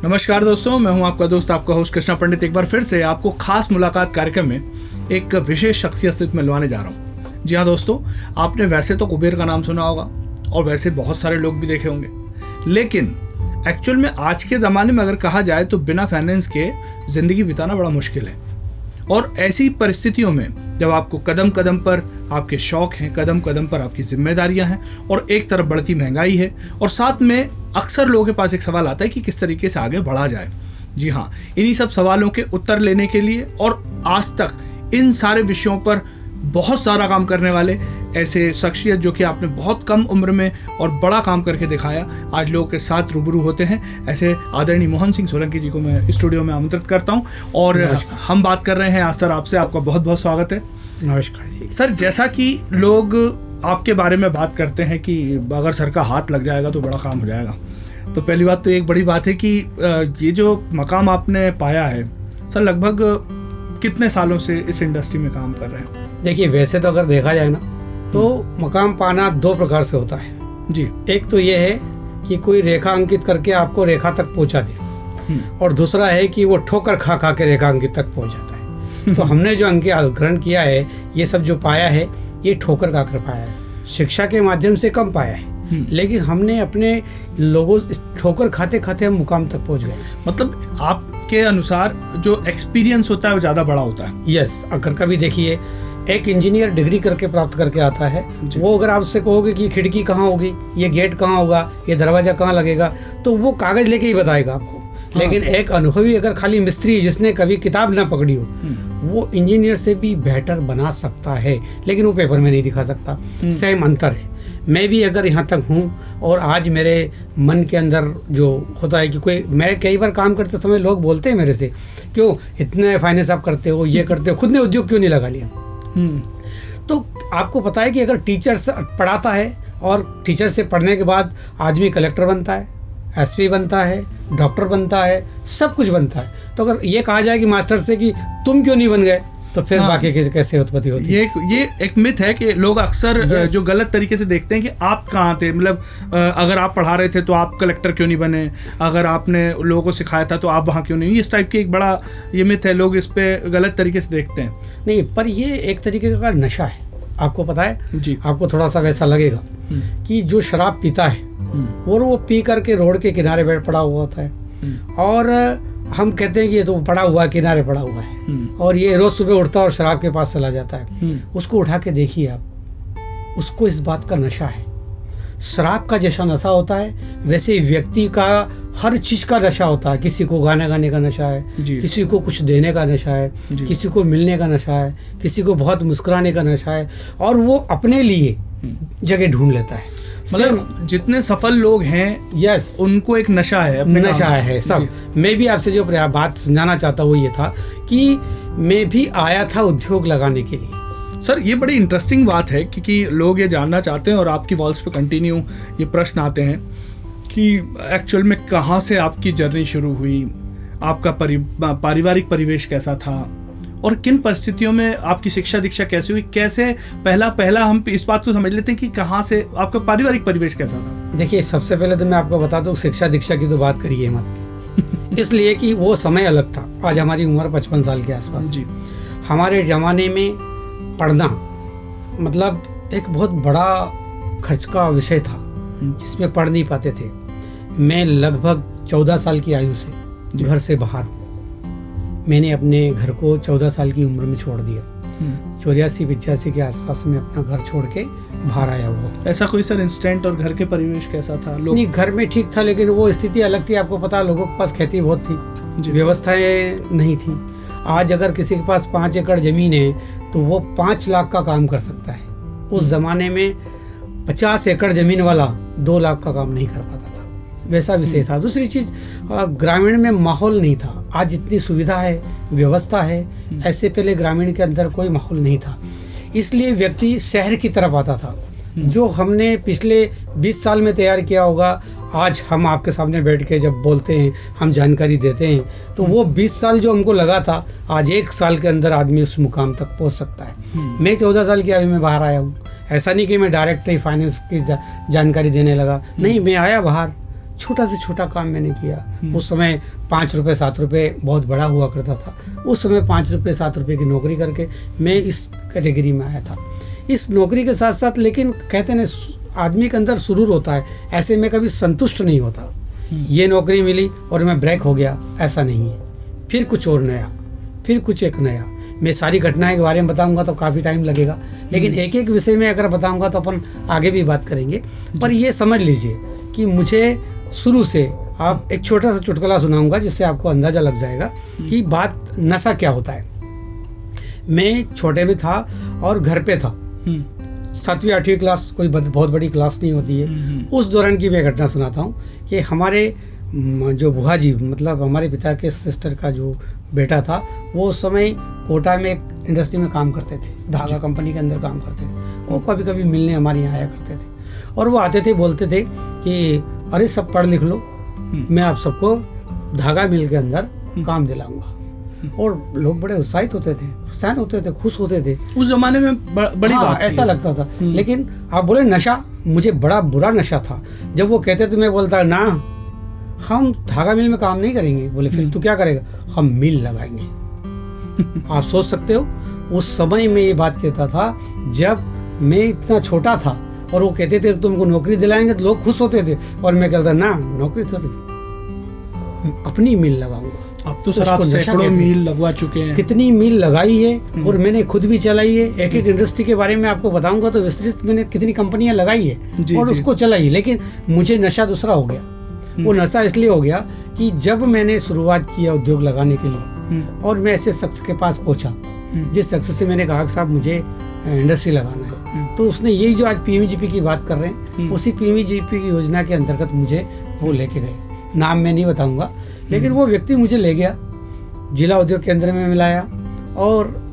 नमस्कार दोस्तों, मैं हूं आपका दोस्त, आपका होस्ट कृष्णा पंडित। एक बार फिर से आपको खास मुलाकात कार्यक्रम में एक विशेष शख्सियत से मिलवाने जा रहा हूं। जी हाँ दोस्तों, आपने वैसे तो कुबेर का नाम सुना होगा और वैसे बहुत सारे लोग भी देखे होंगे, लेकिन एक्चुअल में आज के ज़माने में अगर कहा जाए तो बिना फाइनेंस के ज़िंदगी बिताना बड़ा मुश्किल है। और ऐसी परिस्थितियों में जब आपको कदम कदम पर आपके शौक हैं, कदम कदम पर आपकी जिम्मेदारियां हैं और एक तरफ बढ़ती महंगाई है और साथ में अक्सर लोगों के पास एक सवाल आता है कि किस तरीके से आगे बढ़ा जाए। जी हाँ, इन्हीं सब सवालों के उत्तर लेने के लिए और आज तक इन सारे विषयों पर बहुत सारा काम करने वाले ऐसे शख्सियत जो कि आपने बहुत कम उम्र में और बड़ा काम करके दिखाया, आज लोगों के साथ रूबरू होते हैं। ऐसे आदरणीय मोहन सिंह सोलंकी जी को मैं स्टूडियो में आमंत्रित करता हूं और हम बात कर रहे हैं आज सर आपसे। आपका बहुत बहुत स्वागत है। नमस्कार जी। सर, जैसा कि लोग आपके बारे में बात करते हैं कि अगर सर का हाथ लग जाएगा तो बड़ा काम हो जाएगा, तो पहली बात तो एक बड़ी बात है कि ये जो मकाम आपने पाया है सर, लगभग कितने सालों से इस इंडस्ट्री में काम कर रहे हैं? देखिए, वैसे तो अगर देखा जाए ना तो मकाम पाना दो प्रकार से होता है जी। एक तो ये है कि कोई रेखा अंकित करके आपको रेखा तक पहुंचा दे, और दूसरा है कि वो ठोकर खा खा के रेखा अंकित तक पहुंच जाता है। तो हमने जो अंक ग्रहण किया है, ये सब जो पाया है, ये ठोकर खा कर पाया है। शिक्षा के माध्यम से कम पाया है, लेकिन हमने अपने लोगों ठोकर खाते खाते हम मुकाम तक पहुंच गए। मतलब आपके अनुसार जो एक्सपीरियंस होता है वो ज़्यादा बड़ा होता है। यस, अगर कभी देखिए एक इंजीनियर डिग्री करके प्राप्त करके आता है, वो अगर आप उससे कहोगे कि खिड़की कहाँ होगी, ये गेट कहाँ होगा, ये दरवाजा कहाँ लगेगा, तो वो कागज लेके ही बताएगा आपको। हाँ। लेकिन एक अनुभवी अगर खाली मिस्त्री जिसने कभी किताब ना पकड़ी हो, वो इंजीनियर से भी बेहतर बना सकता है, लेकिन वो पेपर में नहीं दिखा सकता। सेम अंतर है। मैं भी अगर यहाँ तक हूँ और आज मेरे मन के अंदर जो होता है कि मैं कई बार काम करते समय लोग बोलते हैं मेरे से, क्यों इतने फाइनेंस आप करते हो, ये करते हो, खुद ने उद्योग क्यों नहीं लगा लिया? तो आपको पता है कि अगर टीचर से पढ़ाता है और टीचर से पढ़ने के बाद आदमी कलेक्टर बनता है, एसपी बनता है, डॉक्टर बनता है, सब कुछ बनता है। तो अगर ये कहा जाए कि मास्टर से कि तुम क्यों नहीं बन गए, तो फिर बाकी कैसे उत्पत्ति होती है? ये एक मिथ है कि लोग अक्सर जो गलत तरीके से देखते हैं कि आप कहाँ थे, मतलब अगर आप पढ़ा रहे थे तो आप कलेक्टर क्यों नहीं बने, अगर आपने लोगों को सिखाया था तो आप वहाँ क्यों नहीं। इस टाइप की एक बड़ा ये मिथ है, लोग इस पे गलत तरीके से देखते हैं। नहीं, पर ये एक तरीके का नशा है, आपको पता है जी। आपको थोड़ा सा वैसा लगेगा कि जो शराब पीता है और वो पी करके रोड के किनारे बैठ पड़ा हुआ होता है, और हम कहते हैं कि ये तो पड़ा हुआ है, किनारे पड़ा हुआ है, और ये रोज सुबह उठता है और शराब के पास चला जाता है। उसको उठा के देखिए आप, उसको इस बात का नशा है। शराब का जैसा नशा होता है वैसे व्यक्ति का हर चीज का नशा होता है। किसी को गाना गाने का नशा है, किसी को कुछ देने का नशा है, किसी को मिलने का नशा है, किसी को बहुत मुस्कुराने का नशा है, और वो अपने लिए जगह ढूंढ लेता है। मतलब जितने सफल लोग हैं, यस, उनको एक नशा है, नशा है सब। मैं भी आपसे जो बात समझाना चाहता हूँ वो ये था कि मैं भी आया था उद्योग लगाने के लिए। सर, ये बड़ी इंटरेस्टिंग बात है क्योंकि लोग ये जानना चाहते हैं और आपकी वॉल्स पे कंटिन्यू ये प्रश्न आते हैं कि एक्चुअल में कहाँ से आपकी जर्नी शुरू हुई, आपका पारिवारिक परिवेश कैसा था और किन परिस्थितियों में आपकी शिक्षा दीक्षा कैसे हुई, कैसे पहला हम इस बात को समझ लेते हैं कि कहाँ से आपका पारिवारिक परिवेश कैसा था। देखिए, सबसे पहले तो मैं आपको बता दूं, शिक्षा दीक्षा की तो बात करिए मत इसलिए कि वो समय अलग था। आज हमारी उम्र 55 साल के आसपास जी। हमारे ज़माने में पढ़ना मतलब एक बहुत बड़ा खर्च का विषय था, जिसमें पढ़ नहीं पाते थे। मैं लगभग 14 साल की आयु से घर से बाहर हूँ। मैंने अपने घर को 14 साल की उम्र में छोड़ दिया। 84-85 के आसपास में अपना घर छोड़ के बाहर आया हुआ। ऐसा कोई सर इंसिडेंट? और घर के परिवेश कैसा था? नहीं, घर में ठीक था, लेकिन वो स्थिति अलग थी। आपको पता, लोगों के पास खेती बहुत थी, व्यवस्थाएं नहीं थी। आज अगर किसी के पास 5 एकड़ जमीन है तो वो 5 लाख का काम कर सकता है। उस जमाने में 50 एकड़ जमीन वाला 2 लाख का काम नहीं कर पाता था, वैसा विषय था। दूसरी चीज, ग्रामीण में माहौल नहीं था। आज इतनी सुविधा है, व्यवस्था है, ऐसे पहले ग्रामीण के अंदर कोई माहौल नहीं था, इसलिए व्यक्ति शहर की तरफ आता था। जो हमने पिछले 20 साल में तैयार किया होगा, आज हम आपके सामने बैठ के जब बोलते हैं, हम जानकारी देते हैं, तो वो 20 साल जो हमको लगा था, आज 1 साल के अंदर आदमी उस मुकाम तक पहुंच सकता है। मैं 14 साल की आयु में बाहर आया हूँ। ऐसा नहीं कि मैं डायरेक्ट ही फाइनेंस की जानकारी देने लगा, नहीं, मैं आया बाहर, छोटा से छोटा काम मैंने किया। उस समय 5 रुपये 7 रुपये बहुत बड़ा हुआ करता था। उस समय 5 रुपये 7 रुपये की नौकरी करके मैं इस कैटेगरी में आया था। इस नौकरी के साथ साथ लेकिन कहते हैं आदमी के अंदर सुरूर होता है, ऐसे में कभी संतुष्ट नहीं होता। ये नौकरी मिली और मैं ब्रेक हो गया, ऐसा नहीं है। फिर कुछ और नया, फिर कुछ एक नया। मैं सारी घटनाएं के बारे में बताऊंगा तो काफ़ी टाइम लगेगा, लेकिन एक एक विषय में अगर बताऊंगा तो अपन आगे भी बात करेंगे। पर ये समझ लीजिए कि मुझे शुरू से, आप एक छोटा सा चुटकुला सुनाऊंगा जिससे आपको अंदाज़ा लग जाएगा कि बात नशा क्या होता है। मैं छोटे में था और घर पे था, 7वीं 8वीं क्लास, कोई बहुत बड़ी क्लास नहीं होती है। उस दौरान की मैं घटना सुनाता हूँ कि हमारे जो बुआ जी, मतलब हमारे पिता के सिस्टर का जो बेटा था, वो उस समय कोटा में एक इंडस्ट्री में काम करते थे, धागा कंपनी के अंदर काम करते थे। वो कभी कभी मिलने हमारे यहाँ आया करते थे और वो आते थे, बोलते थे कि अरे सब पढ़ लिख लो, मैं आप सबको धागा मिल के अंदर काम दिलाऊंगा। और लोग बड़े उत्साहित होते थे, प्रसन्न होते थे, खुश होते थे। उस जमाने में बड़ी बात ऐसा लगता था। लेकिन आप बोले नशा, मुझे बड़ा बुरा नशा था। जब वो कहते थे मैं बोलता ना, हम धागा मिल में काम नहीं करेंगे। बोले फिर तू क्या करेगा? हम मिल लगाएंगे। आप सोच सकते हो उस समय में ये बात कहता था जब मैं इतना छोटा था, और वो कहते थे तुमको नौकरी दिलाएंगे, तो लोग खुश होते थे और मैं कहता ना, नौकरी थोड़ी, अपनी मिल लगाऊंगा। अब तो सर आप सैकड़ों मील लगवा चुके हैं। कितनी मील लगाई है और मैंने खुद भी चलाई है। एक एक इंडस्ट्री के बारे में आपको बताऊंगा तो विस्तृत मैंने कितनी कंपनियां लगाई है और उसको चलाई। लेकिन मुझे नशा दूसरा हो गया। वो नशा इसलिए हो गया कि जब मैंने शुरुआत किया उद्योग लगाने के लिए और मैं ऐसे शख्स के पास पहुंचा जिस शख्स से मैंने कहा कि साहब मुझे इंडस्ट्री लगाना है, तो उसने यही जो आज PMGP की बात कर रहे हैं, उसी PMGP की योजना के अंतर्गत मुझे वो लेके गए। नाम मैं नहीं बताऊंगा, लेकिन वो व्यक्ति मुझे ले गया, जिला उद्योग केंद्र में मिलाया और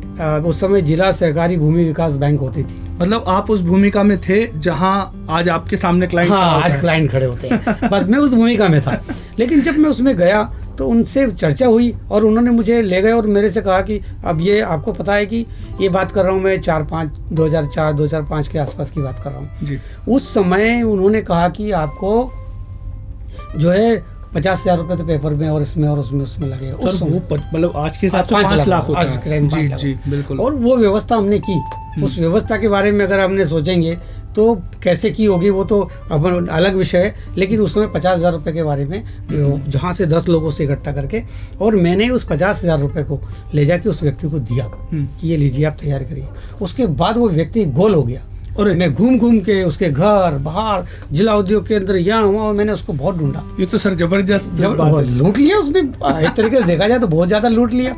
उस समय जिला सहकारी भूमि विकास बैंक होती थी। मतलब आप उस भूमिका में थे जहां आज आपके सामने क्लाइंट, हाँ, आज क्लाइंट खड़े होते हैं। बस मैं उस भूमिका में था। लेकिन जब मैं उसमें गया तो उनसे चर्चा हुई और उन्होंने मुझे ले गए और मेरे से कहा कि अब ये आपको पता है कि ये बात कर रहा हूँ मैं 2004-2005 के आसपास की बात कर रहा हूँ। उस समय उन्होंने कहा कि आपको जो है 50,000 रुपये तो पेपर में और इसमें और उसमें लगेगा। उस समय मतलब आज के हिसाब से 5 लाख होता है। जी जी बिल्कुल। और वो व्यवस्था हमने की। उस व्यवस्था के बारे में अगर हमने सोचेंगे तो कैसे की होगी वो तो अब अलग विषय है। लेकिन उस समय 50,000 रुपये के बारे में जहाँ से 10 लोगों से इकट्ठा करके, और मैंने उस 50,000 रुपये को ले जाके उस व्यक्ति को दिया कि ये लीजिए आप तैयार करिए। उसके बाद वो व्यक्ति गोल हो गया और मैं घूम घूम के उसके घर बाहर जिला उद्योग के अंदर यहाँ वहाँ मैंने उसको बहुत ढूंढा। ये तो सर जबरदस्त लूट लिया उसने। एक तरीके से देखा जाए तो बहुत ज़्यादा लूट लिया,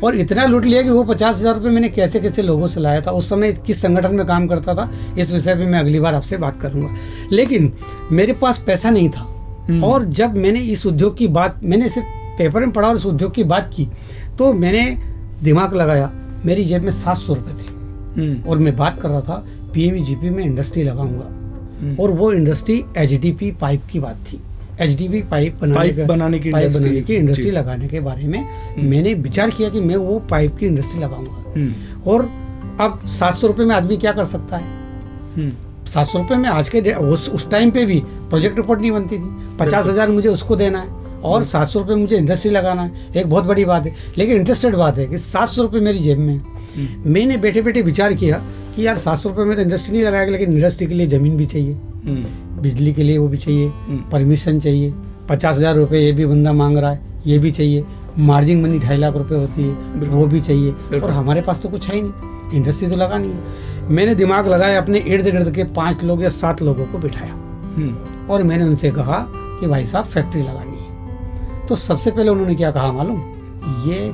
और इतना लूट लिया कि वो 50,000 रुपये मैंने कैसे कैसे लोगों से लाया था। उस समय किस संगठन में काम करता था इस विषय पे मैं अगली बार आपसे बात करूँगा। लेकिन मेरे पास पैसा नहीं था, और जब मैंने इस उद्योग की बात, मैंने सिर्फ पेपर में पढ़ा और इस उद्योग की बात की, तो मैंने दिमाग लगाया। मेरी जेब में 700 रुपये थे और मैं बात कर रहा था PMGP में इंडस्ट्री लगाऊंगा, और वो इंडस्ट्री HDP पाइप की बात थी। HDP पाइप बनाने की इंडस्ट्री लगाने के बारे में मैंने विचार किया कि मैं वो पाइप की इंडस्ट्री लगाऊंगा। और अब 700 रुपये में आदमी क्या कर सकता है? 700 रुपये में आज के उस टाइम पे भी प्रोजेक्ट रिपोर्ट नहीं बनती थी। 50,000 मुझे उसको देना है और 700 रुपये मुझे इंडस्ट्री लगाना है, एक बहुत बड़ी बात है। लेकिन इंटरेस्टेड बात है कि 700 रुपये मेरी जेब में है। मैंने बैठे बैठे विचार किया कि यार 700 रुपये में तो इंडस्ट्री नहीं लगाएगा, लेकिन इंडस्ट्री के लिए ज़मीन भी चाहिए, बिजली के लिए वो भी चाहिए, परमिशन चाहिए, 50,000 रुपये ये भी बंदा मांग रहा है, ये भी चाहिए, मार्जिन मनी 2.5 लाख रुपये होती है वो भी चाहिए, और हमारे पास तो कुछ है ही नहीं, इंडस्ट्री तो लगानी है। मैंने दिमाग लगाया, अपने इर्द गिर्द के 5 लोग या 7 लोगों को बिठाया और मैंने उनसे कहा कि भाई साहब फैक्ट्री लगानी है। तो सबसे पहले उन्होंने क्या कहा मालूम? ये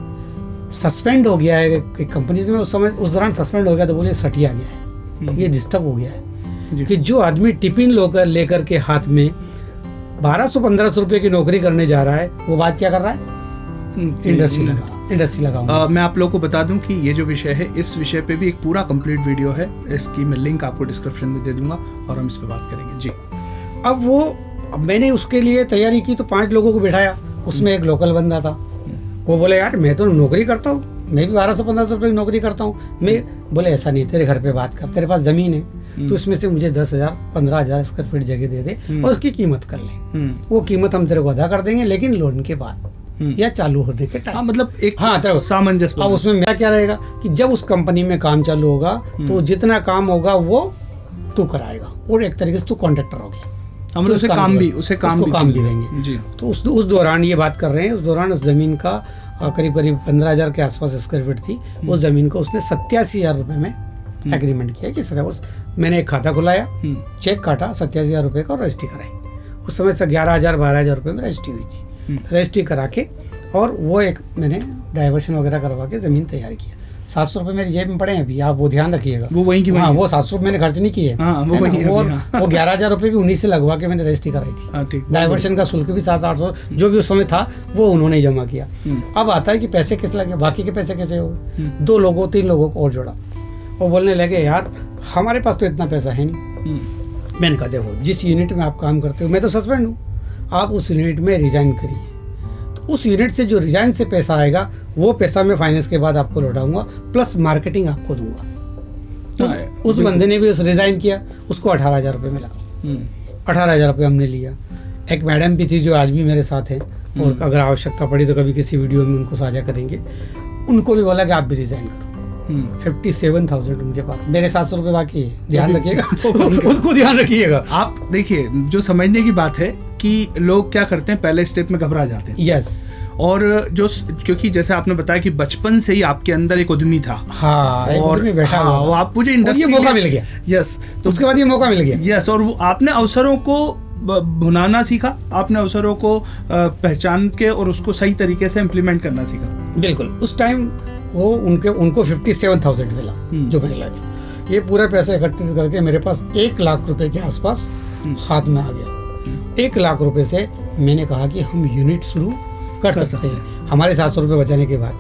सस्पेंड हो गया है कंपनीज में, उस समय उस दौरान सस्पेंड हो गया, तो बोले सटिया गया है, ये डिस्टर्ब हो गया है कि जो आदमी टिफिन लेकर के हाथ में 1200-1500 रुपये की नौकरी करने जा रहा है, वो बात क्या कर रहा है? इंडस्ट्री लगाऊंगा। मैं आप लोगों को बता दूं कि ये जो विषय है, इस विषय पे भी एक पूरा कंप्लीट वीडियो है, इसकी मैं लिंक आपको डिस्क्रिप्शन में दे दूंगा और हम इस पे बात करेंगे जी। अब मैंने उसके लिए तैयारी की तो 5 लोगों को बिठाया, उसमें एक लोकल बंदा था। वो बोले यार मैं तो नौकरी करता हूँ, मैं भी 1200-1500 रुपये की नौकरी करता हूँ। मैं बोले ऐसा नहीं, तेरे घर पे बात कर, तेरे पास ज़मीन है तो उसमें से मुझे 10,000-15,000 स्क्वायर फीट जगह दे दे और उसकी कीमत कर ले। वो कीमत हम तेरे को अदा कर देंगे, लेकिन लोन के बाद। या चालू होने के टाइम। हाँ, मतलब एक तो सामंजस्य। अब उसमें मेरा क्या रहेगा कि जब उस कंपनी में काम चालू होगा तो जितना काम होगा वो तू कराएगा और एक तरीके से तू कॉन्ट्रैक्टर हो गया। हम उसे काम भी देंगे जी। तो उस दौरान ये बात कर रहे हैं, उस दौरान उस जमीन का करीब 15,000 के आसपास स्क्वायर फीट थी। उस जमीन को उसने 87,000 रुपये में एग्रीमेंट किया कि मैंने एक खाता खुलाया, चेक काटा 87,000 रुपये का और रजिस्ट्री कराई। उस समय से 11,000 12,000 रुपये में रजिस्ट्री हुई थी। रजिस्ट्री करा के और वो एक मैंने डाइवर्शन वगैरह करवा के ज़मीन तैयार किया। 700 रुपये मेरी जेब में पड़े हैं अभी, आप वो ध्यान रखिएगा। वो वहीं की हाँ, वो 700 रुपये मैंने खर्च नहीं किए। वो 11,000 रुपये भी उन्हीं से लगवा के मैंने रजिस्ट्री कराई थी। डाइवर्शन का शुल्क भी 700-800 जो भी उस समय था वो उन्होंने जमा किया। अब आता है कि पैसे किस लगे, बाकी के पैसे कैसे हो गए। 2 लोगों 3 लोगों को और जोड़ा। वो बोलने लगे यार हमारे पास तो इतना पैसा है नहीं। मैंने कहा देखो जिस यूनिट में आप काम करते हो, मैं तो सस्पेंड हूँ, आप उस यूनिट में रिजाइन करिए। तो उस यूनिट से जो रिजाइन से पैसा आएगा वो पैसा मैं फाइनेंस के बाद आपको लौटाऊंगा, प्लस मार्केटिंग आपको दूंगा। उस बंदे ने भी उस रिजाइन किया, उसको 18,000 रुपये मिला। 18,000 रुपये हमने लिया। एक मैडम भी थी जो आज भी मेरे साथ हैं और अगर आवश्यकता पड़ी तो कभी किसी वीडियो में उनको साझा करेंगे। उनको भी बोला कि आप भी रिजाइन करो। 57,000 उनके पास, मेरे 700 रुपये बाकी है, ध्यान रखिएगा। उसको ध्यान रखिएगा। आप देखिए जो समझने की बात है कि लोग क्या करते हैं, पहले स्टेप में घबरा जाते हैं। यस। और जो क्योंकि जैसे आपने बताया कि बचपन से ही आपके अंदर एक उद्यमी था। हाँ, एक उद्यमी बैठा हुआ। वो आप मुझे इंडस्ट्री ये मौका मिल गया। यस। तो उसके बाद ये मौका मिल गया। यस। और वो आपने अवसरों को भुनाना सीखा, आपने अवसरों को पहचान के और उसको सही तरीके से इम्प्लीमेंट करना सीखा। बिल्कुल। उस टाइम वो उनको 57,000 मिला जो मिला थी। ये पूरा पैसा इकट्ठित करके मेरे पास 1 लाख रुपए के आसपास हाथ में आ गया। 1 लाख रुपए से मैंने कहा कि हम यूनिट शुरू कर सकते हैं हमारे 700 रुपये बचाने के बाद।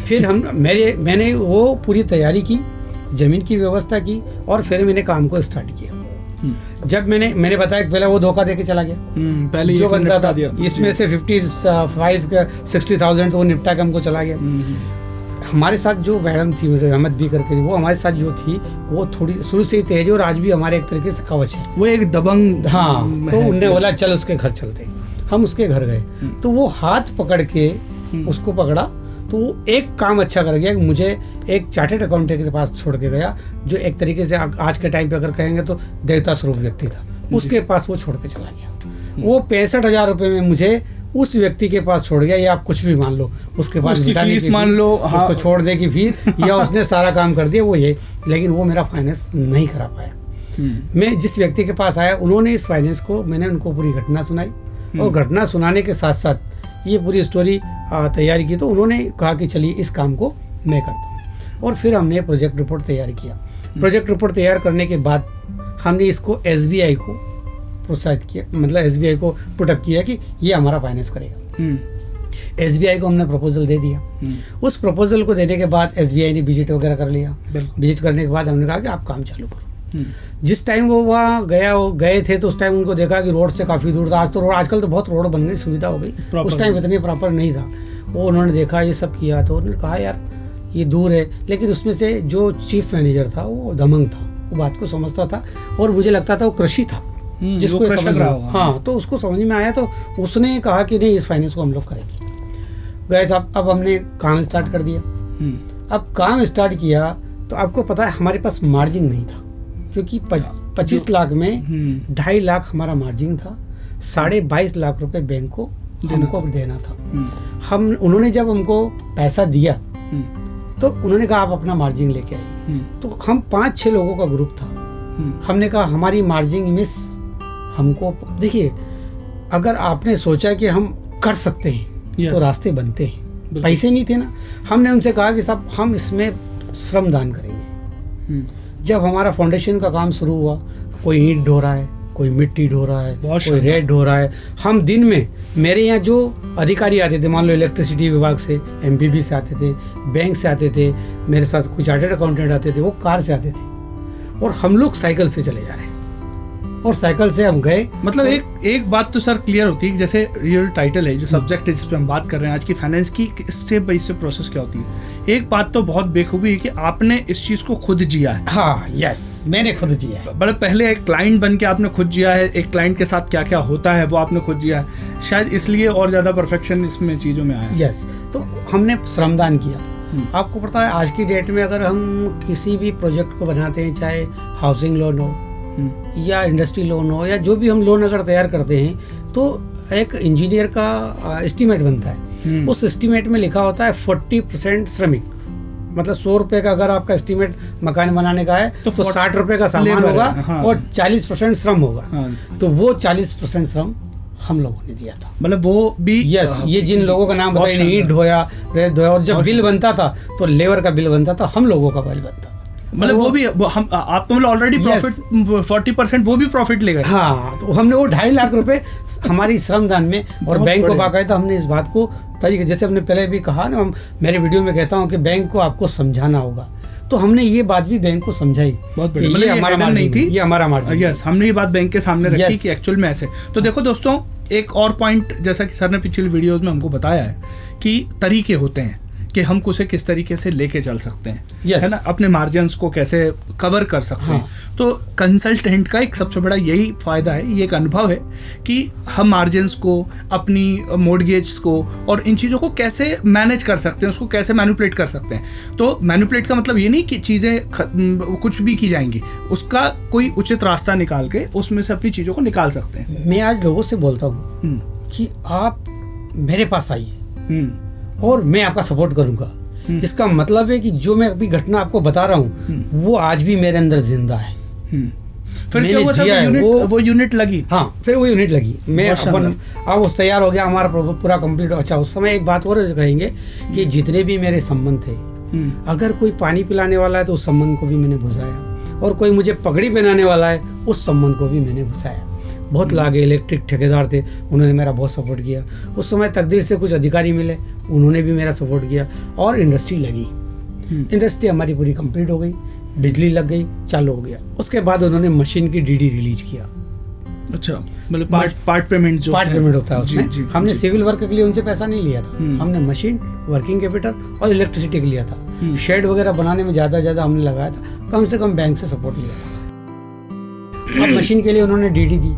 फिर मैंने वो पूरी तैयारी की, ज़मीन की व्यवस्था की और फिर मैंने काम को स्टार्ट किया। जब मैंने बताया कि पहले वो धोखा देके चला गया। पहले जो बनता था इसमें से 60,000 तो वो निपटा के हमको चला गया। हमारे साथ जो मैडम थी रहमत भी करके, वो हमारे साथ जो थी वो थोड़ी शुरू से ही तेज है और आज भी हमारे एक तरीके से कवच है। वो एक दबंग। हाँ, तो उनने बोला चल उसके घर चलते। हम उसके घर गए तो वो हाथ पकड़ के उसको पकड़ा तो वो एक काम अच्छा कर गया कि मुझे एक चार्टेड अकाउंटेंट के पास छोड़ के गया, जो एक तरीके से आज के टाइम पे अगर कहेंगे तो देवता स्वरूप व्यक्ति था। उसके पास वो छोड़ के चला गया। वो 65,000 रुपये में मुझे उस व्यक्ति के पास छोड़ गया, या आप कुछ भी मान लो, उसके पास फीस मान लो, उसको छोड़ दे की फीस, या उसने सारा काम कर दिया वो ये, लेकिन वो मेरा फाइनेंस नहीं करा पाया। मैं जिस व्यक्ति के पास आया उन्होंने इस फाइनेंस को, मैंने उनको पूरी घटना सुनाई और घटना सुनाने के साथ साथ ये पूरी स्टोरी तैयार की। तो उन्होंने कहा कि चलिए इस काम को मैं करता हूँ और फिर हमने प्रोजेक्ट रिपोर्ट तैयार किया। प्रोजेक्ट रिपोर्ट तैयार करने के बाद हमने इसको SBI को प्रोत्साहित किया, मतलब SBI को पुटअप किया कि ये हमारा फाइनेंस करेगा। SBI को हमने प्रपोजल दे दिया। उस प्रपोजल को देने के बाद SBI ने विजिट वगैरह कर लिया। विजिट करने के बाद हमने कहा कि आप काम चालू करो। जिस टाइम वो वहाँ गए थे तो उस टाइम उनको देखा कि रोड से काफ़ी दूर था। आजकल तो बहुत रोड बन गई, सुविधा हो गई, उस टाइम इतनी प्रॉपर नहीं था। वो उन्होंने देखा, ये सब किया तो उन्होंने कहा यार ये दूर है, लेकिन उसमें से जो चीफ मैनेजर था वो दमंग था, वो बात को समझता था और मुझे लगता था वो कृषि था जिसको समझ रहा होगा। हाँ, तो उसको समझ में आया तो उसने कहा कि नहीं इस फाइनेंस को हम लोग करेंगे। गए साहब, अब हमने काम स्टार्ट कर दिया। अब काम स्टार्ट किया तो आपको पता है हमारे पास मार्जिन नहीं था, क्योंकि 25 लाख में 2.5 लाख हमारा मार्जिन था, 22.5 लाख रुपए बैंक को हमको देना था। उन्होंने जब हमको पैसा दिया तो उन्होंने कहा आप अपना मार्जिन लेके आइए। तो हम 5-6 लोगों का ग्रुप था। हमने कहा हमारी मार्जिन में हमको, देखिए अगर आपने सोचा कि हम कर सकते हैं तो रास्ते बनते हैं। पैसे नहीं थे ना, हमने उनसे कहा कि साहब हम इसमें श्रमदान करेंगे। जब हमारा फाउंडेशन का काम शुरू हुआ, कोई ईंट ढो रहा है, कोई मिट्टी ढो रहा है, कोई रेत ढो रहा है। हम दिन में, मेरे यहाँ जो अधिकारी आते थे, मान लो इलेक्ट्रिसिटी विभाग से, MPB से आते थे, बैंक से आते थे, मेरे साथ कुछ चार्टर्ड अकाउंटेंट आते थे, वो कार से आते थे और हम लोग साइकिल से चले जा रहे हैं और साइकिल से हम गए। मतलब एक बात तो सर क्लियर होती है कि जैसे ये जो टाइटल है, जो सब्जेक्ट है जिस पे हम बात कर रहे हैं आज की, फाइनेंस की स्टेप बाय स्टेप प्रोसेस क्या होती है। एक बात तो बहुत बेखूबी है कि आपने इस चीज को खुद जिया है। हाँ यस, मैंने खुद जिया है। मतलब पहले एक क्लाइंट बन के आपने खुद जिया है, एक क्लाइंट के साथ क्या क्या होता है वो आपने खुद जिया है, शायद इसलिए और ज्यादा परफेक्शन इसमें चीजों में आया। यस, तो हमने श्रमदान किया। आपको पता है आज की डेट में अगर हम किसी भी प्रोजेक्ट को बनाते हैं, चाहे हाउसिंग लोन हो या इंडस्ट्री लोन हो या जो भी हम लोन अगर तैयार करते हैं, तो एक इंजीनियर का एस्टीमेट बनता है। उस एस्टीमेट में लिखा होता है 40% श्रमिक, मतलब 100 रुपये का अगर आपका एस्टीमेट मकान बनाने का है तो 60 रुपये का सामान होगा। हाँ। और 40% श्रम होगा। हाँ। तो वो 40% श्रम हम लोगों ने दिया था। मतलब वो भी यस, ये जिन लोगों का नाम बताया, ईंट ढोया, रेत ढोया, और जब बिल बनता था तो लेबर का बिल बनता था, हम लोगों का बिल बनता था। मतलब वो भी हम आप तो मतलब ऑलरेडी प्रॉफिट 40% वो भी प्रॉफिट ले गए। हाँ, तो हमने वो 2.5 लाख रुपए हमारी श्रमदान में, और बैंक को बाकायदा हमने इस बात को तरीके, जैसे हमने पहले भी कहा ना, मेरे वीडियो में कहता हूँ कि बैंक को आपको समझाना होगा, तो हमने ये बात भी बैंक को समझाई। बहुत बढ़िया, ये हमारा मार्जिन नहीं थी, ये हमारा मार्जिन। यस, हमने ये बात बैंक के सामने रखी कि एक्चुअल में ऐसे। तो देखो दोस्तों, एक और पॉइंट जैसा कि सर ने पिछली वीडियोस में हमको बताया है कि तरीके होते हैं कि हम उसे किस तरीके से लेके चल सकते हैं, है ना, अपने मार्जिन्स को कैसे कवर कर सकते हैं। तो कंसल्टेंट का एक सबसे बड़ा यही फायदा है, ये एक अनुभव है कि हम मार्जिन्स को, अपनी मॉर्गेज को और इन चीज़ों को कैसे मैनेज कर सकते हैं, उसको कैसे मैनिपुलेट कर सकते हैं। तो मैनिपुलेट का मतलब ये नहीं कि चीज़ें कुछ भी की जाएंगी, उसका कोई उचित रास्ता निकाल के उसमें से अपनी चीज़ों को निकाल सकते हैं। मैं आज लोगों से बोलता हूँ कि आप मेरे पास आइए और मैं आपका सपोर्ट करूंगा। इसका मतलब है कि जो मैं अभी घटना आपको बता रहा हूँ वो आज भी मेरे अंदर जिंदा है। फिर क्या हुआ सर, वो यूनिट लगी। हाँ, फिर वो यूनिट लगी। मैं अब उस तैयार हो गया, हमारा पूरा कंप्लीट। अच्छा, उस समय एक बात और कहेंगे कि जितने भी मेरे संबंध थे, अगर कोई पानी पिलाने वाला है तो उस संबंध को भी मैंने बुझाया, और कोई मुझे पगड़ी पहनाने वाला है उस संबंध को भी मैंने बुझाया। बहुत लागे इलेक्ट्रिक ठेकेदार थे, उन्होंने मेरा बहुत सपोर्ट किया। उस समय तकदीर से कुछ अधिकारी मिले, उन्होंने भी मेरा सपोर्ट किया, और इंडस्ट्री लगी। इंडस्ट्री हमारी पूरी कंप्लीट हो गई, बिजली लग गई, चालू हो गया। उसके बाद उन्होंने मशीन की डीडी रिलीज किया। अच्छा, मतलब पार्ट पेमेंट होता है उसमें। हमने सिविल वर्क के लिए उनसे पैसा नहीं लिया था, हमने मशीन, वर्किंग कैपिटल और इलेक्ट्रिसिटी के लिया था। शेड वगैरह बनाने में ज़्यादा हमने लगाया था, कम से कम बैंक से सपोर्ट लिया था। अब मशीन के लिए उन्होंने डीडी दी।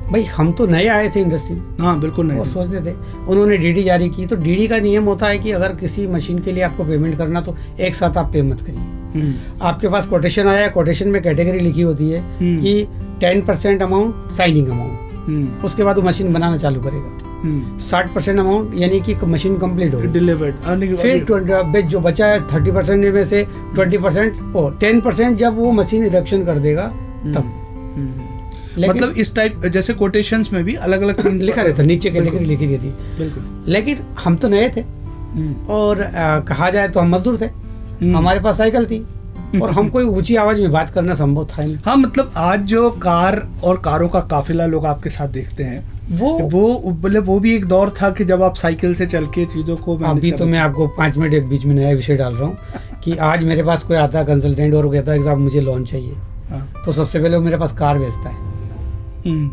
भाई हम तो नए आए थे इंडस्ट्री में। हाँ बिल्कुल नए, वो सोचते थे। उन्होंने डीडी जारी की। तो डीडी का नियम होता है कि अगर किसी मशीन के लिए आपको पेमेंट करना तो एक साथ आप पे मत करिए। आपके पास कोटेशन आया, कोटेशन में कैटेगरी लिखी होती है कि 10% अमाउंट साइनिंग अमाउंट, उसके बाद वो मशीन बनाना चालू करेगा। 60% अमाउंट यानी कि मशीन कंप्लीट होगी, डिलीवर्ड। फिर जो बचा है 30% में से 20% और 10% जब वो मशीन इरेक्शन कर देगा तब। मतलब इस टाइप जैसे कोटेशंस में भी अलग अलग लिखा रहता, नीचे कैटेगरी लिखी रहती। बिल्कुल। लेकिन हम तो नए थे और कहा जाए तो हम मजदूर थे, हमारे पास साइकिल थी और हम कोई ऊंची आवाज में बात करना संभव था नहीं। हाँ, मतलब आज जो कार और कारों का काफिला लोग आपके साथ देखते हैं, वो भी एक दौर था कि जब आप साइकिल से चल के चीजों को। अभी तो मैं आपको 5 मिनट एक बीच में नया विषय डाल रहा हूँ कि आज मेरे पास कोई आता है कंसल्टेंट और कहता है कि साहब मुझे लोन चाहिए, तो सबसे पहले वो मेरे पास कार बेचता है,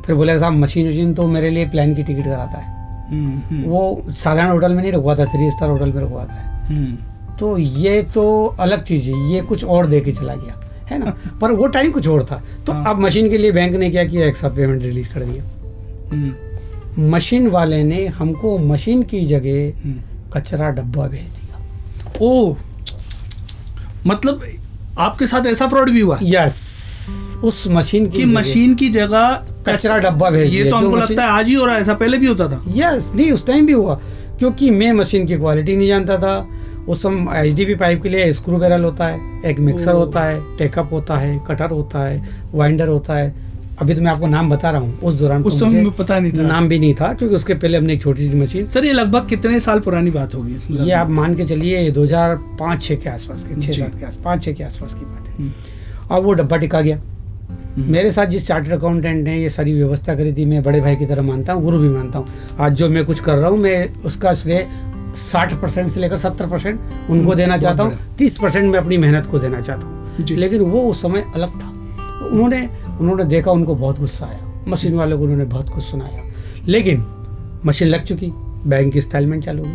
फिर बोलेगा साहब मशीन तो मेरे लिए प्लेन की टिकट कराता है। वो साधारण होटल में नहीं रुकवाता, 3 स्टार होटल में रुकवाता है। तो ये तो अलग चीज़ है, ये कुछ और दे के चला गया है ना। पर वो टाइम कुछ और था। तो अब मशीन के लिए बैंक ने क्या किया, एक साथ पेमेंट रिलीज कर दिया। मशीन वाले ने हमको मशीन की जगह कचरा डब्बा भेज दिया। ओह, मतलब आपके साथ ऐसा फ्रॉड भी हुआ? यस, उस मशीन की जगह कचरा डब्बा भेज दिया। ये तो हमको लगता है आज ही हो रहा है, ऐसा पहले भी होता था। यस, नहीं उस टाइम भी हुआ, क्योंकि मैं मशीन की क्वालिटी नहीं जानता था। उस समय HDP पाइप के लिए स्क्रू बैरल होता है, एक मिक्सर होता है, टेकअप होता है, कटर होता है, वाइंडर होता है। अभी तो मैं आपको नाम बता रहा हूँ, उस दौरान उस समय में पता नहीं था, नाम भी नहीं था, क्योंकि उसके पहले हमने एक छोटी सी मशीन। सर ये लगभग कितने साल पुरानी बात होगी? ये आप मान के चलिए 2005-6 के आसपास की, 6-7 के आसपास, 5-6 के आसपास की बात है। अब वो डब्बा टिका गया। मेरे साथ जिस चार्टर्ड अकाउंटेंट ने ये सारी व्यवस्था करी थी, मैं बड़े भाई की तरह मानता हूँ, गुरु भी मानता हूँ। आज जो मैं कुछ कर रहा हूँ, मैं उसका श्रेय 60% से लेकर 70% उनको देना चाहता हूँ, 30% मैं अपनी मेहनत को देना चाहता हूँ। लेकिन वो उस समय अलग था। उन्होंने उन्होंने देखा, उनको बहुत गुस्सा आया, मशीन वालों को उन्होंने बहुत कुछ सुनाया, लेकिन मशीन लग चुकी, बैंक की इंस्टॉलमेंट चालू हुई।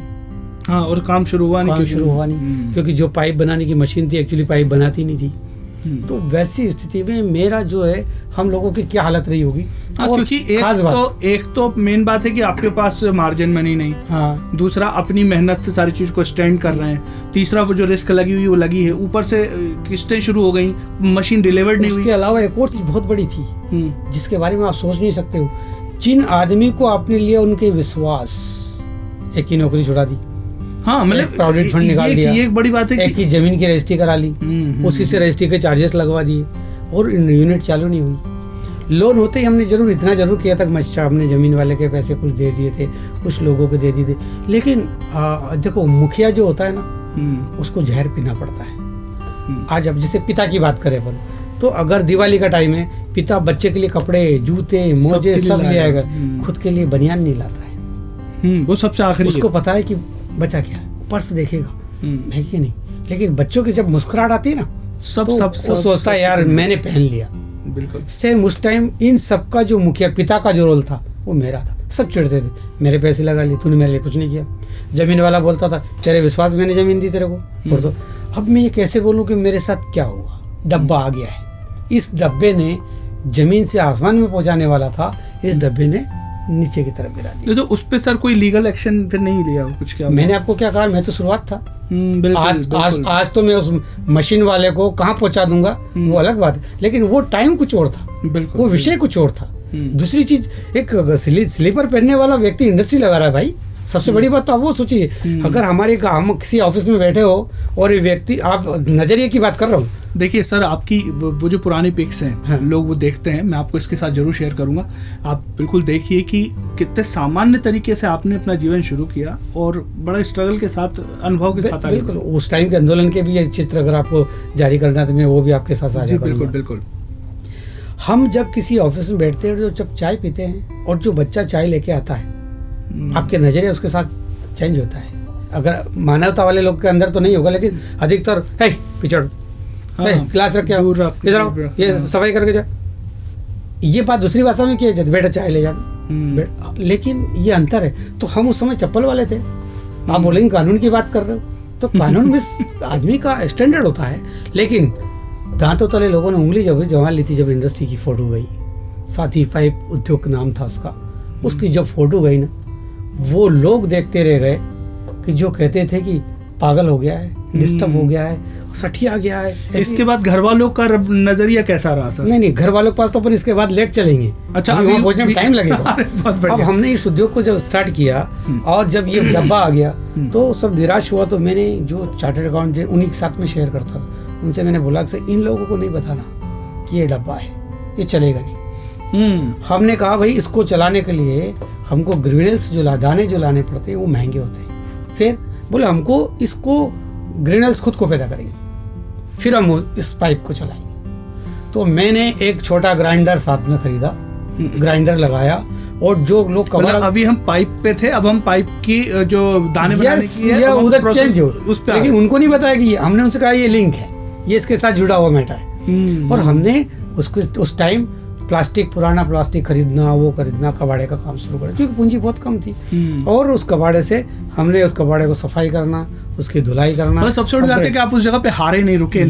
हाँ, और काम शुरू हुआ नहीं, क्योंकि जो पाइप बनाने की मशीन थी एक्चुअली पाइप बनाती नहीं थी। तो वैसी स्थिति में मेरा जो है, हम लोगों की क्या हालत रही होगी। हाँ, क्योंकि एक तो मेन बात है कि आपके पास मार्जिन मनी नहीं। हाँ, दूसरा अपनी मेहनत से सारी चीज को स्टैंड कर रहे हैं। तीसरा वो जो रिस्क लगी हुई वो लगी है, ऊपर से किस्तें शुरू हो गई, मशीन डिलीवर्ड नहीं हुई। उसके अलावा एक और चीज बहुत बड़ी थी जिसके बारे में आप सोच नहीं सकते हो। जिन आदमी को आपने लिया, उनके विश्वास, एक की नौकरी छुड़ा दी। हाँ, मतलब प्रोविडेंट फंड निकाल दिया, ये एक बड़ी बात है। एक की जमीन की रजिस्ट्री करा ली, उसी से रजिस्ट्री के चार्जेस लगवा दिए, और यूनिट चालू नहीं हुई। लोन होते ही हमने इतना जरूर किया था, हमने जमीन वाले के पैसे कुछ दे दिए थे, कुछ लोगों के दे दिए थे, लेकिन देखो मुखिया जो होता है ना, उसको जहर पीना पड़ता है। आज अब जैसे पिता की बात करें अपन, तो अगर दिवाली का टाइम है, पिता बच्चे के लिए कपड़े, जूते, मोजे सब ले आएगा, खुद के लिए बनियान नहीं लाता है। वो सबसे आखिरी, उसको पता है कि बचा क्या, पर्स देखेगा है कि नहीं। लेकिन बच्चों की जब मुस्कुराहट आती है ना, सब सोचता है यार मैंने पहन लिया। बिल्कुल सेम उस टाइम इन सबका जो मुखिया पिता का जो रोल था वो मेरा था। सब चिढ़ते थे, मेरे पैसे लगा लिए, तूने मेरे लिए कुछ नहीं किया। जमीन वाला बोलता था, तेरे विश्वास मैंने जमीन दी तेरे को, और तो अब मैं ये कैसे बोलूँ कि मेरे साथ क्या हुआ। डब्बा आ गया है, इस डब्बे ने जमीन से आसमान में पहुंचाने वाला था, इस डब्बे ने नीचे की तरफ गिरा दिया। तो उस पे सर कोई लीगल एक्शन फिर नहीं लिया कुछ? क्या मैंने आपको क्या कहा, मैं तो शुरुआत था। बिल्कुल, आज तो मैं उस मशीन वाले को कहाँ पहुंचा दूंगा वो अलग बात है, लेकिन वो टाइम कुछ और था, बिल्कुल, वो विषय कुछ और था। दूसरी चीज, एक स्लीपर पहनने वाला व्यक्ति इंडस्ट्री लगा रहा है भाई। सबसे बड़ी बात तो आप वो सोचिए, अगर हम किसी ऑफिस में बैठे हो और ये व्यक्ति, आप नजरिए की बात कर रहा हूँ। देखिए सर, आपकी वो जो पुरानी पिक्स हैं, हाँ, लोग वो देखते हैं, मैं आपको इसके साथ जरूर शेयर करूंगा। आप बिल्कुल देखिए कि कितने सामान्य तरीके से आपने अपना जीवन शुरू किया और बड़ा स्ट्रगल के साथ, अनुभव के साथ। बिल्कुल, उस टाइम के आंदोलन के भी ये चित्र अगर आपको जारी करना है तो मैं वो भी आपके साथ साझा करूंगा। बिल्कुल बिल्कुल। हम जब किसी ऑफिस में बैठते हैं, जब चाय पीते हैं और जो बच्चा चाय लेके आता है, आपके नजरिए उसके साथ चेंज होता है। अगर मानवता वाले लोग के अंदर तो नहीं होगा, लेकिन अधिकतर पिछड़, क्लास रख के इधर आओ, ये सफाई करके जा। ये बात दूसरी भाषा में किया जाता, बेटा चाय ले जा। लेकिन ये अंतर है। तो हम उस समय चप्पल वाले थे, आप बोलेंगे कानून की बात कर रहे हो, तो कानून में आदमी का स्टैंडर्ड होता है। लेकिन दांतों तले लोगों ने उंगली जब जमा ली थी, जब इंडस्ट्री की फोटो गई, साथी पाइप उद्योग नाम था उसका, उसकी जब फोटो गई ना, वो लोग देखते रह गए कि जो कहते थे कि पागल हो गया है, डिस्टर्ब हो गया है, सठिया गया है। इसके बाद घर वालों का नजरिया कैसा रहा सर? नहीं, घर वालों के पास तो अपन इसके बाद लेट चलेंगे। अच्छा, वहाँ पहुंचने में टाइम लगेगा। अब हमने इस उद्योग को जब स्टार्ट किया और जब ये डब्बा आ गया तो सब निराश हुआ। तो मैंने जो चार्टर्ड अकाउंटेंट उन्हीं के साथ में शेयर करता था, उनसे मैंने बोला कि इन लोगों को नहीं बताना कि ये डब्बा है, ये चलेगा नहीं। हमने कहा भाई इसको चलाने के लिए हमको ग्रेनुल्स दाने जो लाने पड़ते हैं वो महंगे होते हैं। फिर बोले हमको इसको ग्रेनुल्स खुद को पैदा करेंगे, फिर हम इस पाइप को चलाएंगे। तो मैंने एक छोटा ग्राइंडर साथ में खरीदा, ग्राइंडर लगाया, और जो लोग मतलब अभी हम पाइप पे थे, अब हम पाइप की जो दाने बनाने की है उधर चेंज हो उस पे, लेकिन उनको नहीं बताया कि हमने उनसे कहा ये लिंक है, ये इसके साथ जुड़ा हुआ मैटर है। और हमने उसको उस टाइम पुराना प्लास्टिक खरीदना, वो खरीदना, कबाड़े का काम शुरू कर दिया, क्योंकि पूंजी बहुत कम थी। और उस कबाड़े से हमने उस कबाड़े को सफाई करना, उसकी धुलाई करना। मतलब सबसे बड़ी बात है कि आप उस जगह पे हारे नहीं, रुके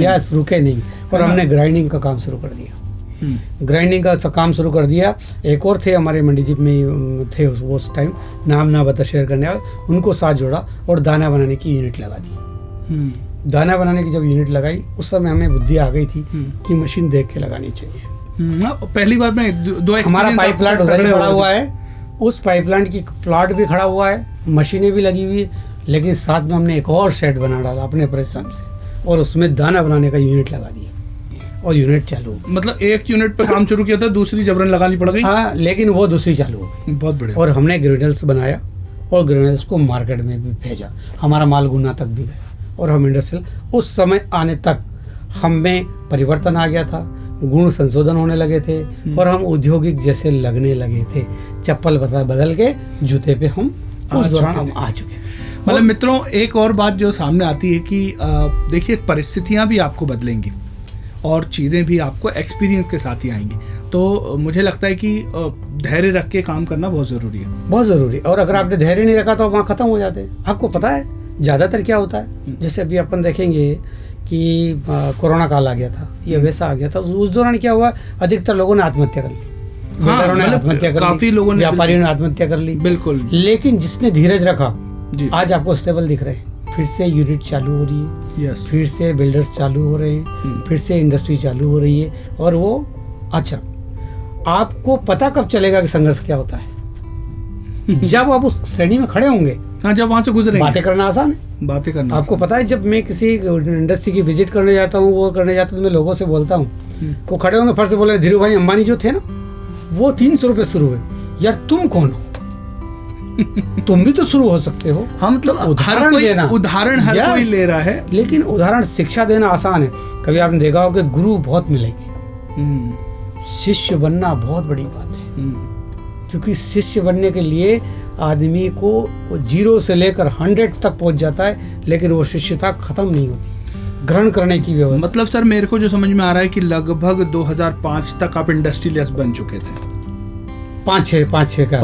नहीं। और हमने ग्राइंडिंग का काम शुरू कर दिया। ग्राइंडिंग का काम शुरू कर दिया। एक और थे हमारे मंडीदीप में थे उस टाइम, नाम ना बता शेयर करने वाले, उनको साथ जोड़ा और दाना बनाने की यूनिट लगा दी। दाना बनाने की जब यूनिट लगाई, उस समय हमें बुद्धि आ गई थी कि मशीन देख के लगानी चाहिए। पहली बार में दो हमारा पाइप प्लांट उधर ही खड़ा हुआ है, उस पाइप प्लांट की प्लांट भी खड़ा हुआ है, मशीनें भी लगी हुई है, लेकिन साथ में हमने एक और सेट बना डाला अपने परिश्रम से, और उसमें दाना बनाने का यूनिट लगा दिया और यूनिट चालू हो। मतलब एक यूनिट पर काम शुरू किया था, दूसरी जबरन लगानी पड़ गई। हाँ, लेकिन वो दूसरी चालू हो गई। बहुत बढ़िया। और हमने ग्रेनुल्स बनाया और ग्रेनुल्स को मार्केट में भी भेजा, हमारा माल गुना तक भी गया, और हम इंडस्ट्रियल उस समय आने तक हम में परिवर्तन आ गया था, गुण संशोधन होने लगे थे, और हम औद्योगिक जैसे लगने लगे थे। चप्पल बदल के जूते पे हम उस दौरान हम आ चुके थे। मतलब मित्रों, एक और बात जो सामने आती है कि देखिए परिस्थितियां भी आपको बदलेंगी, और चीज़ें भी आपको एक्सपीरियंस के साथ ही आएंगी। तो मुझे लगता है कि धैर्य रख के काम करना बहुत ज़रूरी है, बहुत ज़रूरी। और अगर आपने धैर्य नहीं रखा तो वहाँ ख़त्म हो जाते हैं। आपको पता है ज़्यादातर क्या होता है, जैसे अभी अपन देखेंगे कि कोरोना काल आ गया था, ये वैसा आ गया था, उस दौरान क्या हुआ, अधिकतर लोगों ने आत्महत्या कर ली, बिल्डरों ने आत्महत्या कर ली, काफ़ी लोगों ने, व्यापारियों ने आत्महत्या कर ली। बिल्कुल। लेकिन जिसने धीरज रखा जी, आज आपको स्टेबल दिख रहे हैं, फिर से यूनिट चालू हो रही है, यस, फिर से बिल्डर्स चालू हो रहे हैं, फिर से इंडस्ट्री चालू हो रही है। और वो अच्छा, आपको पता कब चलेगा कि संघर्ष क्या होता है? जब आप उस श्रेणी में खड़े होंगे। हाँ, जब वहाँ से गुजरेंगे। बातें करना आसान है, बातें करना आपको पता है। जब मैं किसी इंडस्ट्री की विजिट करने जाता हूँ, वो करने जाता हूँ, तो मैं लोगों से बोलता हूँ, वो खड़े होंगे, फर्स्ट से बोले धीरू भाई अंबानी जो थे ना, वो 300 रुपये शुरू हुए। यार तुम कौन हो? तुम भी तो शुरू हो सकते हो। हम तो उदाहरण देना, उदाहरण हर कोई ले रहा है, लेकिन उदाहरण शिक्षा देना आसान है। कभी आपने देखा हो कि गुरु बहुत मिलेंगे, शिष्य बनना बहुत बड़ी बात है। क्योंकि शिष्य बनने के लिए आदमी को 0 से लेकर 100 तक पहुंच जाता है, लेकिन वो शिष्यता खत्म नहीं होती, ग्रहण करने की व्यवस्था। मतलब सर मेरे को जो समझ में आ रहा है कि लगभग 2005 तक आप इंडस्ट्रियलिस्ट बन चुके थे। 5-6 के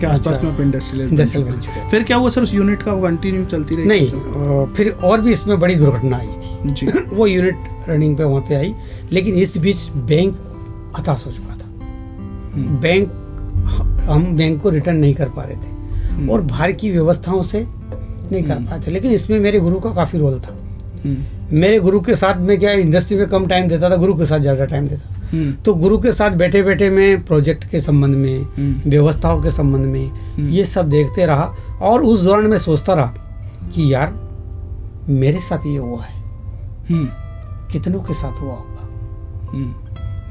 आसपास में आप इंडस्ट्रियलिस्ट बन चुके। फिर क्या हुआ सर, उस यूनिट का कंटिन्यू चलती रही? नहीं, फिर और भी इसमें बड़ी दुर्घटना आई थी जी। वो यूनिट रनिंग पे वहाँ पे आई, लेकिन इस बीच बैंक हताश हो चुका था। हम बैंक को रिटर्न नहीं कर पा रहे थे और बाहर की व्यवस्थाओं से नहीं कर पाए थे। लेकिन इसमें मेरे गुरु का काफ़ी रोल था। मेरे गुरु के साथ में क्या, इंडस्ट्री में कम टाइम देता था, गुरु के साथ ज़्यादा टाइम देता। तो गुरु के साथ बैठे बैठे मैं प्रोजेक्ट के संबंध में, व्यवस्थाओं के संबंध में ये सब देखते रहा। और उस दौरान मैं सोचता रहा कि यार मेरे साथ ये हुआ है, कितनों के साथ हुआ होगा,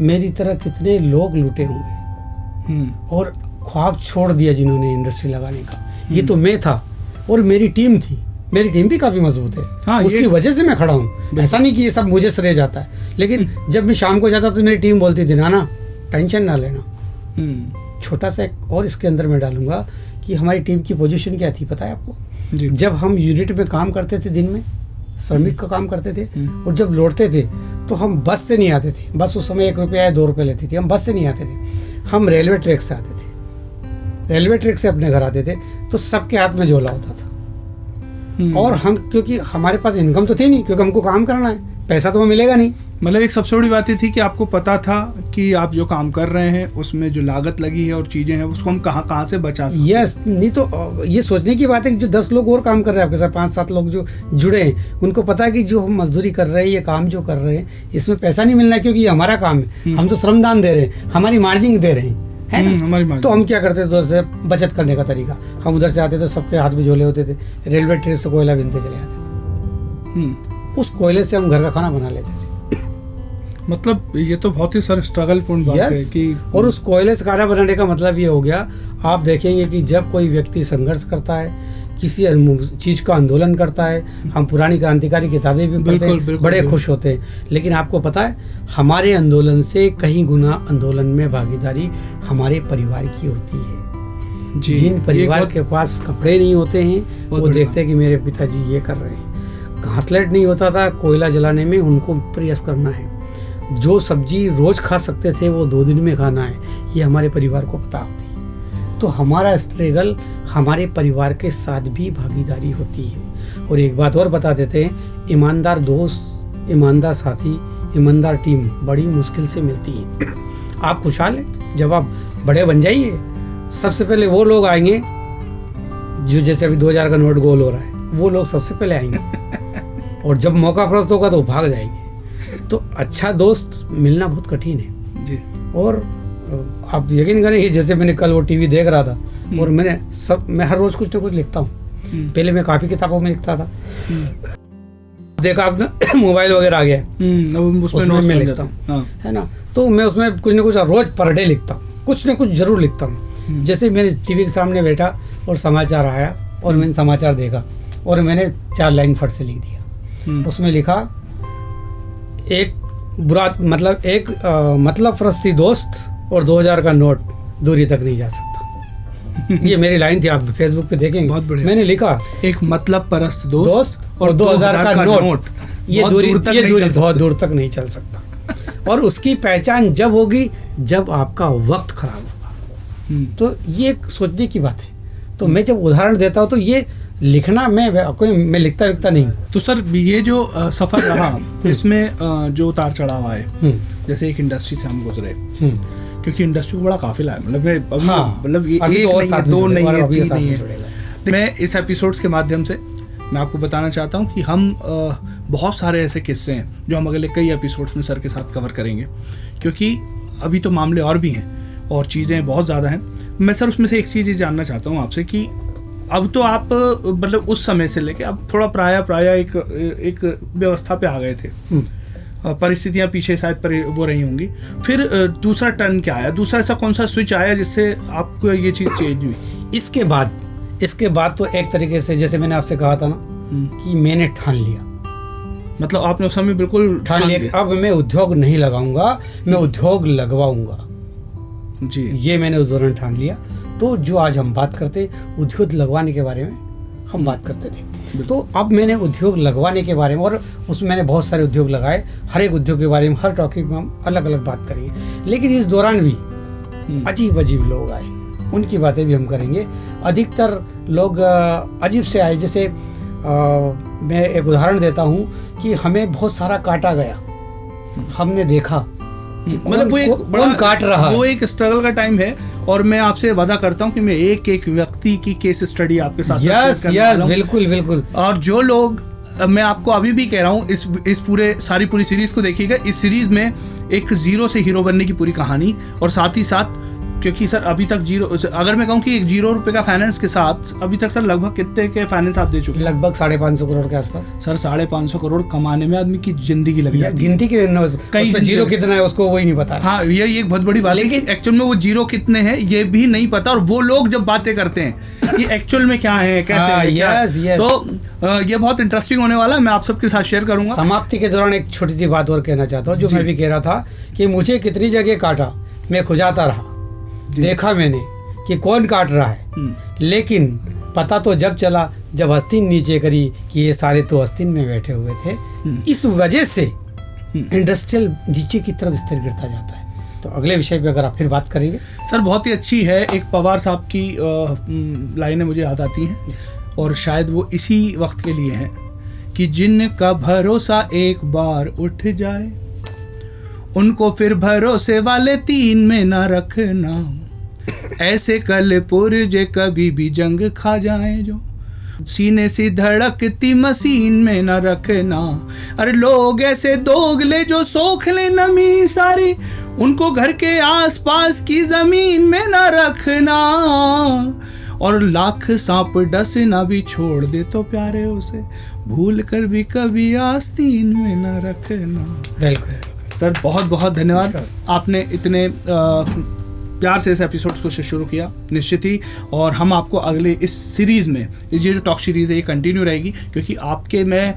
मेरी तरह कितने लोग लूटे होंगे और ख्वाब छोड़ दिया जिन्होंने इंडस्ट्री लगाने का। ये तो मैं था और मेरी टीम थी, मेरी टीम भी काफ़ी मजबूत है। हाँ, उसकी वजह से मैं खड़ा हूँ। ऐसा नहीं कि ये सब मुझे श्रेय जाता है, लेकिन जब मैं शाम को जाता तो मेरी टीम बोलती थी, ना टेंशन ना लेना। छोटा सा एक और इसके अंदर मैं डालूंगा कि हमारी टीम की पोजीशन क्या थी, पता है आपको? जब हम यूनिट में काम करते थे, दिन में श्रमिक का काम करते थे, और जब लौटते थे तो हम बस से नहीं आते थे। बस उस समय 1 रुपया या 2 रुपये लेती थी। हम बस से नहीं आते थे, हम रेलवे ट्रैक से आते थे। रेलवे ट्रैक से अपने घर आते थे तो सबके हाथ में झोला होता था। और हम, क्योंकि हमारे पास इनकम तो थी नहीं, क्योंकि हमको काम करना है, पैसा तो वो मिलेगा नहीं। मतलब एक सबसे बड़ी बात ये थी कि आपको पता था कि आप जो काम कर रहे हैं उसमें जो लागत लगी है और चीज़ें हैं उसको हम कहाँ से बचा सकते हैं। यस, नहीं तो ये सोचने की बात है कि जो 10 लोग और काम कर रहे हैं आपके साथ, 5-7 लोग जो जुड़े हैं, उनको पता है कि जो हम मजदूरी कर रहे हैं, ये काम जो कर रहे हैं, इसमें पैसा नहीं मिलना है, क्योंकि ये हमारा काम है, हम तो श्रमदान दे रहे हैं, हमारी मार्जिन दे रहे हैं, है ना? हमारी तो हम क्या करते थे, उधर से बचत करने का तरीका, हम उधर से आते थे, सबके हाथ में झोले होते थे, रेलवे ट्रैक से कोयला बीनते चले आते थे। उस कोयले से हम घर का खाना बना लेते थे। मतलब ये तो बहुत ही सर स्ट्रगल पूर्ण बात है कि, और उस कोयले से खाना बनाने का मतलब ये हो गया, आप देखेंगे कि जब कोई व्यक्ति संघर्ष करता है, किसी चीज़ का आंदोलन करता है, हम पुरानी क्रांतिकारी किताबें भी पढ़ते हैं, बड़े खुश होते हैं। लेकिन आपको पता है, हमारे आंदोलन से कहीं गुना आंदोलन में भागीदारी हमारे परिवार की होती है। जिन परिवार के पास कपड़े नहीं होते हैं, वो देखते हैं कि मेरे पिताजी ये कर रहे हैं। घासलेट नहीं होता था कोयला जलाने में, उनको प्रयास करना है। जो सब्जी रोज खा सकते थे वो 2 दिन में खाना है, ये हमारे परिवार को पता होती है। तो हमारा स्ट्रगल हमारे परिवार के साथ भी भागीदारी होती है। और एक बात और बता देते हैं, ईमानदार दोस्त, ईमानदार साथी, ईमानदार टीम बड़ी मुश्किल से मिलती है। आप खुशहाल हैं, जब आप बड़े बन जाइए, सबसे पहले वो लोग आएंगे जो, जैसे अभी 2000 का नोट गोल हो रहा है, वो लोग सबसे पहले आएंगे और जब मौका प्रस्त होगा तो भाग जाएंगे। तो अच्छा दोस्त मिलना बहुत कठिन है जी। और आप यकीन करें कि जैसे मैंने कल वो टीवी देख रहा था, और मैं हर रोज कुछ ना कुछ लिखता हूँ। पहले मैं काफ़ी किताबों में लिखता था, देखा आपने मोबाइल वगैरह आ गया, उसमें मैं लिखता हूँ, है ना? तो मैं उसमें कुछ ना कुछ रोज पर डे लिखता हूँ, कुछ ना कुछ जरूर लिखता हूँ। जैसे मैंने टीवी के सामने बैठा और समाचार आया और मैंने समाचार देखा और मैंने 4 लाइन फट से लिख दिया। उसमें लिखा, एक बुरा मतलब फरस्ती दोस्त और 2000 का नोट दूरी तक नहीं जा सकता। ये मेरी लाइन थी, आप फेसबुक पे देखेंगे, बहुत बढ़िया। मैंने लिखा, एक मतलब परस्त दोस्त और 2000 का नोट, ये दूरी बहुत दूर तक नहीं चल सकता। और उसकी पहचान जब होगी जब आपका वक्त खराब होगा। तो ये एक सोचने की बात है। तो मैं जब उदाहरण देता हूँ तो ये लिखना मैं लिखता विकता नहीं। तो सर ये जो सफ़र रहा इसमें जो उतार चढ़ाव आए, जैसे एक इंडस्ट्री से हम गुजरे, क्योंकि इंडस्ट्री को बड़ा काफिला है, मतलब अभी मतलब ये एक नहीं है, दो नहीं है, तीन नहीं है। तो मैं इस एपिसोड्स के माध्यम से मैं आपको बताना चाहता हूँ कि हम बहुत सारे ऐसे किस्से हैं जो हम अगले कई एपिसोड्स में सर के साथ कवर करेंगे, क्योंकि अभी तो मामले और भी हैं और चीज़ें बहुत ज़्यादा हैं। मैं सर उसमें से एक चीज़ ये जानना चाहता हूँ आपसे कि अब तो आप मतलब उस समय से लेके अब थोड़ा प्राय एक व्यवस्था पे आ गए थे, परिस्थितियाँ पीछे शायद वो रही होंगी, फिर दूसरा टर्न क्या आया, दूसरा ऐसा कौन सा स्विच आया जिससे आपको ये चीज़ चेंज हुई? इसके बाद तो एक तरीके से जैसे मैंने आपसे कहा था ना कि मैंने ठान लिया, मतलब आपने उस समय बिल्कुल ठान लिया अब मैं उद्योग नहीं लगाऊंगा, मैं उद्योग लगवाऊंगा जी। ये मैंने उस दौरान ठान लिया। तो जो आज हम बात करते उद्योग लगवाने के बारे में हम बात करते थे, तो अब मैंने उद्योग लगवाने के बारे में, और उसमें मैंने बहुत सारे उद्योग लगाए, हर एक उद्योग के बारे में हर टॉपिक में हम अलग अलग बात करेंगे। लेकिन इस दौरान भी अजीब अजीब लोग आए, उनकी बातें भी हम करेंगे। अधिकतर लोग अजीब से आए, जैसे मैं एक उदाहरण देता हूँ कि हमें बहुत सारा काटा गया, हमने देखा मतलब वो एक कौन काट रहा है, वो एक स्ट्रगल का टाइम है। और मैं आपसे वादा करता हूँ कि मैं एक एक व्यक्ति की केस स्टडी आपके साथ यस बिल्कुल। और जो लोग, मैं आपको अभी भी कह रहा हूँ, इस पूरी सीरीज को देखिएगा। इस सीरीज में एक जीरो से हीरो बनने की पूरी कहानी, और साथ ही साथ क्योंकि सर अभी तक जीरो, अगर मैं कहूँ कि एक ₹0 का फाइनेंस के साथ अभी तक सर लगभग कितने के फाइनेंस आप दे चुके हैं? लगभग 550 करोड़ के आसपास। सर 550 करोड़ कमाने में आदमी की जिंदगी लग जाती है। गिनती के कई जीरो कितना है उसको वही नहीं पता। हाँ, ये एक बहुत बड़ी बात है कि एक्चुअल में वो जीरो कितने हैं ये भी नहीं पता, और वो लोग जब बातें करते हैं कि एक्चुअल में क्या है, कैसे है, यस। तो ये बहुत इंटरेस्टिंग होने वाला है, मैं आप सबके साथ शेयर करूंगा। समाप्ति के दौरान एक छोटी सी बात और कहना चाहता हूँ, जो मैं भी कह रहा था कि मुझे कितनी जगह काटा, मैं खुजाता रहा, देखा मैंने कि कौन काट रहा है, लेकिन पता तो जब चला जब आस्तीन नीचे करी कि ये सारे तो आस्तीन में बैठे हुए थे। इस वजह से इंडस्ट्रियल नीचे की तरफ स्तर गिरता जाता है। तो अगले विषय पे अगर आप फिर बात करेंगे सर, बहुत ही अच्छी है। एक पवार साहब की लाइनें मुझे याद आती हैं, और शायद वो इसी वक्त के लिए हैं कि जिनका भरोसा एक बार उठ जाए उनको फिर भरोसे वाले 3 में ना रखना, ऐसे कल पुरजे कभी भी जंग खा जाए जो सीने से धड़कती मशीन में न रखना। अरे लोग ऐसे दोगले जो सोख ले नमी सारी, उनको घर के आसपास की जमीन में न रखना, और लाख सांप डसना भी छोड़ दे तो प्यारे उसे भूल कर भी कभी आस्तीन में न रखना। बिल्कुल सर, बहुत बहुत धन्यवाद, आपने इतने प्यार से इस एपिसोड्स को शुरू किया। निश्चित ही, और हम आपको अगले इस सीरीज़ में, ये जो टॉक सीरीज़ है ये कंटिन्यू रहेगी, क्योंकि आपके में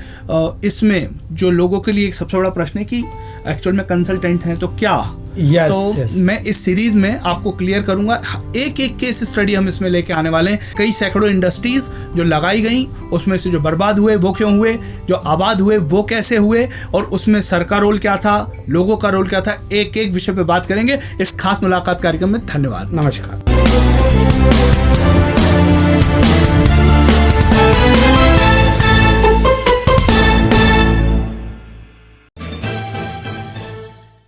इसमें जो लोगों के लिए एक सबसे बड़ा प्रश्न है कि एक्चुअल में कंसल्टेंट हैं तो क्या, मैं इस सीरीज में आपको क्लियर करूंगा। एक एक केस स्टडी हम इसमें लेके आने वाले हैं। कई सैकड़ों इंडस्ट्रीज जो लगाई गई, उसमें से जो बर्बाद हुए वो क्यों हुए, जो आबाद हुए वो कैसे हुए, और उसमें सर का रोल क्या था, लोगों का रोल क्या था, एक एक विषय पे बात करेंगे इस खास मुलाकात कार्यक्रम में। धन्यवाद, नमस्कार।